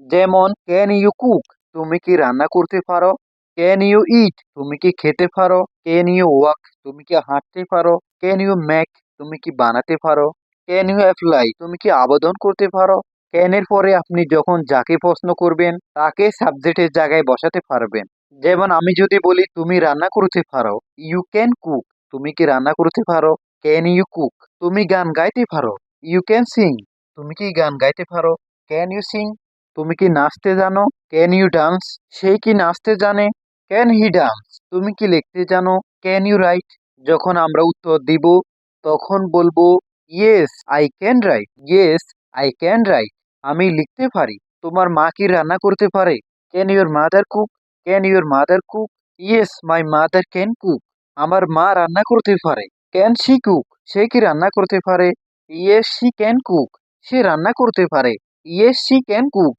যেমন can you cook, তুমি কি রান্না করতে পারো? ক্যান ইউ ইট, তুমি কি খেতে পারো? ক্যান ইউ ওয়াক, তুমি কি হাঁটতে পারো? ক্যান ইউ মেক, তুমি কি বানাতে পারো? ক্যান ইউ অ্যাপ্লাই, তুমি কি আবেদন করতে পারো? ক্যান এর পরে আপনি যখন যাকে প্রশ্ন করবেন তাকে সাবজেক্টের জায়গায় বসাতে পারবেন। যেমন আমি যদি বলি তুমি রান্না করতে পারো, ইউ ক্যান কুক, তুমি কি রান্না করতে পারো? Can you cook. তুমি গান গাইতে পারো, ইউ ক্যান সিং, তুমি কি গান গাইতে পারো? Can you sing. তুমি কি নাচতে জানো? ক্যান ইউ ডান্স, সে কি নাচতে জানে? Can he dance. তুমি কি লিখতে জানো? Can you write. যখন আমরা উত্তর দিব তখন বলবো yes I can write, yes I can write, আমি লিখতে পারি। তোমার মা কি রান্না করতে পারে? Can your mother cook, can your mother cook, yes my mother can cook, আমার মা রান্না করতে পারে। ক্যান শি কুক, সে কি রান্না করতে পারে? ইয়েস শি ক্যান কুক, সে রান্না করতে পারে। Yes she can cook,